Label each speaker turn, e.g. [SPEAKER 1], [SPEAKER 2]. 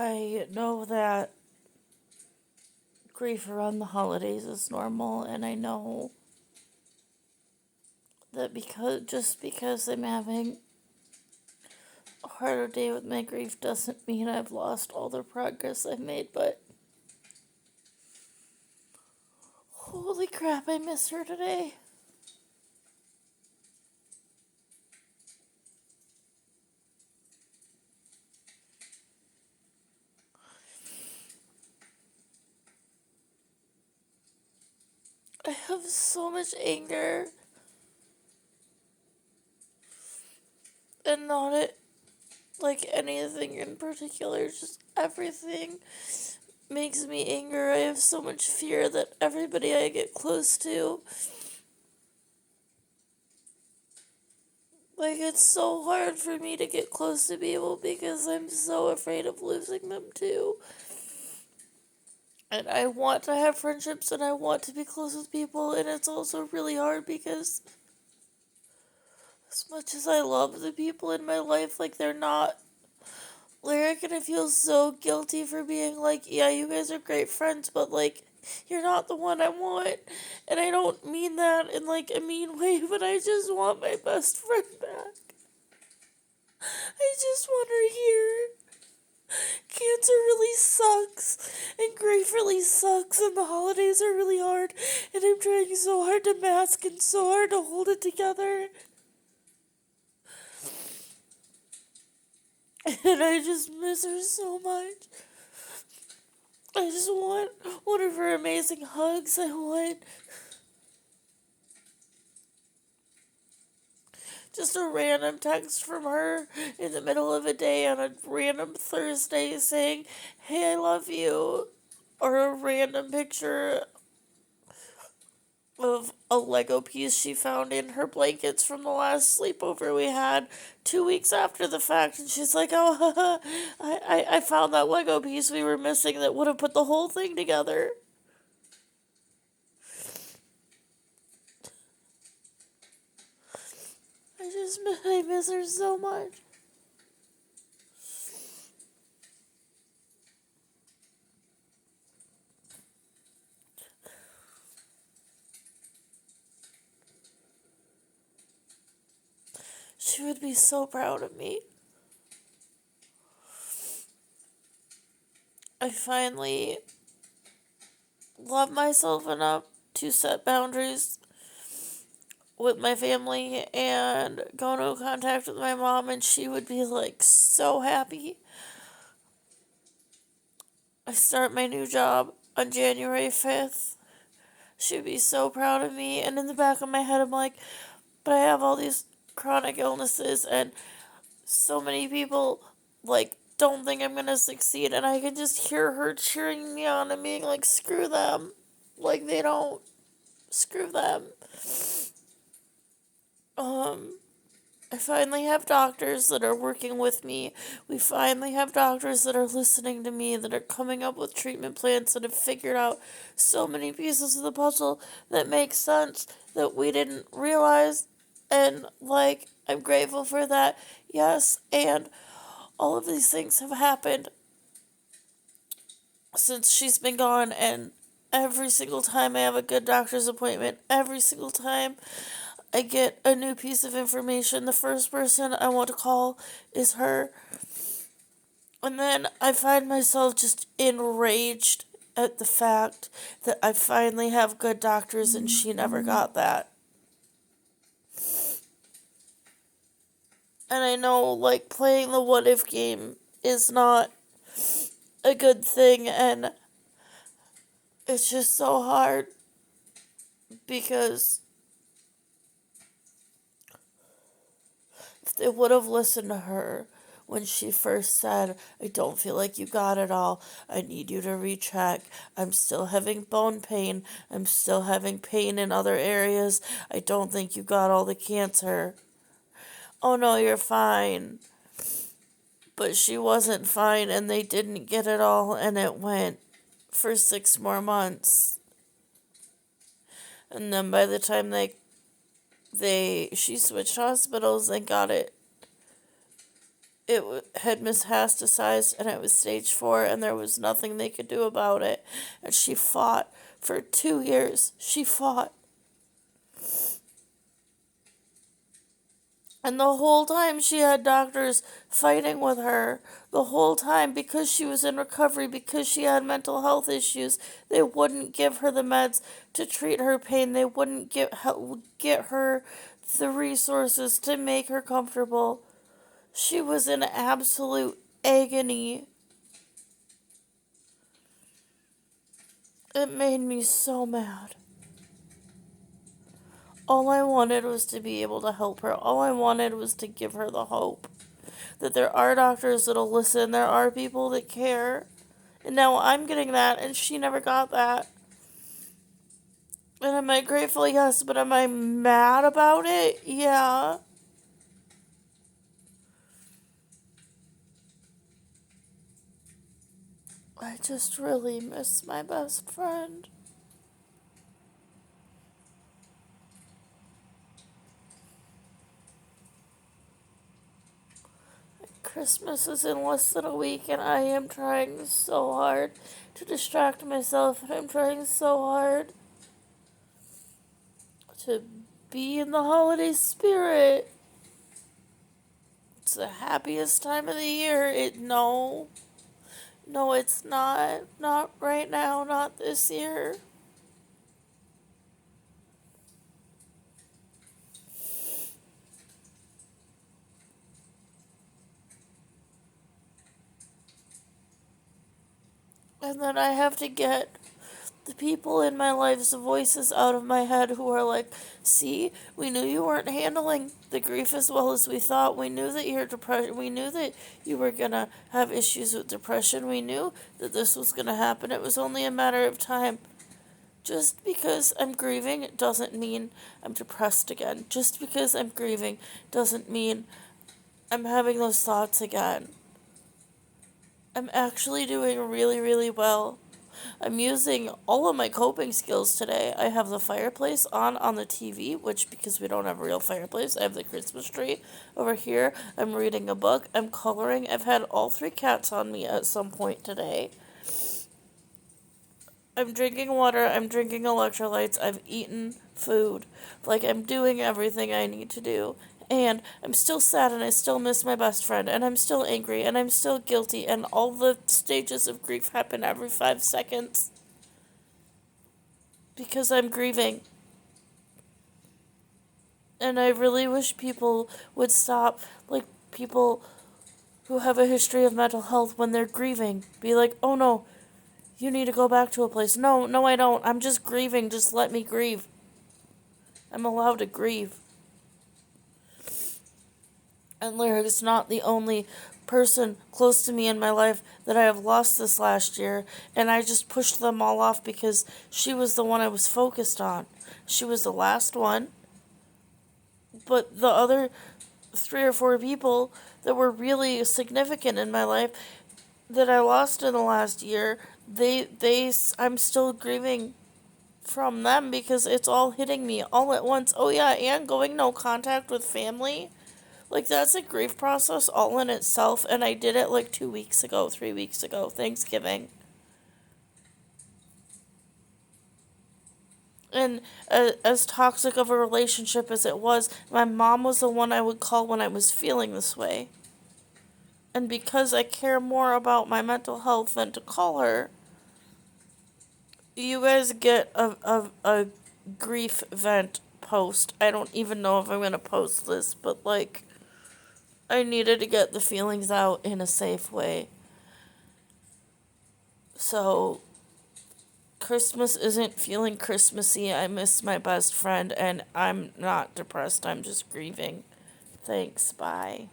[SPEAKER 1] I know that grief around the holidays is normal, and I know that because I'm having a harder day with my grief doesn't mean I've lost all the progress I've made, but holy crap, I miss her today. I have so much anger, and not at like anything in particular, just everything makes me angry. I have so much fear that everybody I get close to, like, it's so hard for me to get close to people because I'm so afraid of losing them too. And I want to have friendships and I want to be close with people, and it's also really hard because as much as I love the people in my life, like, they're not Lyric, and I feel so guilty for being like, yeah, you guys are great friends, but like, you're not the one I want. And I don't mean that in like a mean way, but I just want my best friend back. I just want her here. Cancer really sucks, and grief really sucks, and the holidays are really hard, and I'm trying so hard to mask and so hard to hold it together. And I just miss her so much. I just want one of her amazing hugs. I want just a random text from her in the middle of a day on a random Thursday saying, hey, I love you. Or a random picture of a Lego piece she found in her blankets from the last sleepover we had 2 weeks after the fact. And she's like, oh, I found that Lego piece we were missing that would have put the whole thing together. I miss her so much. She would be so proud of me. I finally love myself enough to set boundaries with my family and go into contact with my mom, and she would be like so happy. I start my new job on January 5th. She'd be so proud of me, and in the back of my head, I'm like, but I have all these chronic illnesses, and so many people, like, don't think I'm gonna succeed, and I can just hear her cheering me on and being like, screw them. Like, they don't. Screw them. I finally have doctors that are working with me. We finally have doctors that are listening to me, that are coming up with treatment plans, that have figured out so many pieces of the puzzle that make sense that we didn't realize. And, like, I'm grateful for that. Yes, and all of these things have happened since she's been gone, and every single time I have a good doctor's appointment, every single time I get a new piece of information, the first person I want to call is her. And then I find myself just enraged at the fact that I finally have good doctors and she never got that. And I know, like, playing the what if game is not a good thing, and it's just so hard because if they would have listened to her when she first said, I don't feel like you got it all. I need you to recheck. I'm still having bone pain. I'm still having pain in other areas. I don't think you got all the cancer. Oh no, you're fine. But she wasn't fine, and they didn't get it all, and it went for 6 more months. And then by the time she switched hospitals and got it had metastasized and it was stage 4 and there was nothing they could do about it. And she fought for 2 years. She fought. And the whole time she had doctors fighting with her. The whole time, because she was in recovery, because she had mental health issues, they wouldn't give her the meds to treat her pain. They wouldn't get her the resources to make her comfortable. She was in absolute agony. It made me so mad. All I wanted was to be able to help her. All I wanted was to give her the hope that there are doctors that'll listen, there are people that care. And now I'm getting that, and she never got that. And am I grateful? Yes, but am I mad about it? Yeah. I just really miss my best friend. Christmas is in less than a week, and I am trying so hard to distract myself, and I'm trying so hard to be in the holiday spirit. It's the happiest time of the year. No, it's not. Not right now, not this year. And then I have to get the people in my life's voices out of my head who are like, see, we knew you weren't handling the grief as well as we thought. We knew that you're depression. We knew that you were going to have issues with depression. We knew that this was going to happen. It was only a matter of time. Just because I'm grieving doesn't mean I'm depressed again. Just because I'm grieving doesn't mean I'm having those thoughts again. I'm actually doing really, really well. I'm using all of my coping skills today. I have the fireplace on the TV, which, because we don't have a real fireplace, I have the Christmas tree over here. I'm reading a book. I'm coloring. I've had all 3 cats on me at some point today. I'm drinking water. I'm drinking electrolytes. I've eaten food. Like, I'm doing everything I need to do. And I'm still sad and I still miss my best friend. And I'm still angry and I'm still guilty. And all the stages of grief happen every 5 seconds. Because I'm grieving. And I really wish people would stop. Like, people who have a history of mental health, when they're grieving, be like, oh no, you need to go back to a place. No, I don't. I'm just grieving. Just let me grieve. I'm allowed to grieve. And Lyric's not the only person close to me in my life that I have lost this last year, and I just pushed them all off because she was the one I was focused on. She was the last one. But the other 3 or 4 people that were really significant in my life that I lost in the last year, I'm still grieving from them because it's all hitting me all at once. Oh yeah, and going no contact with family. Like, that's a grief process all in itself, and I did it like 2 weeks ago, 3 weeks ago, Thanksgiving. And as toxic of a relationship as it was, my mom was the one I would call when I was feeling this way. And because I care more about my mental health than to call her, you guys get a grief vent post. I don't even know if I'm going to post this, but like, I needed to get the feelings out in a safe way. So, Christmas isn't feeling Christmassy. I miss my best friend, and I'm not depressed. I'm just grieving. Thanks. Bye.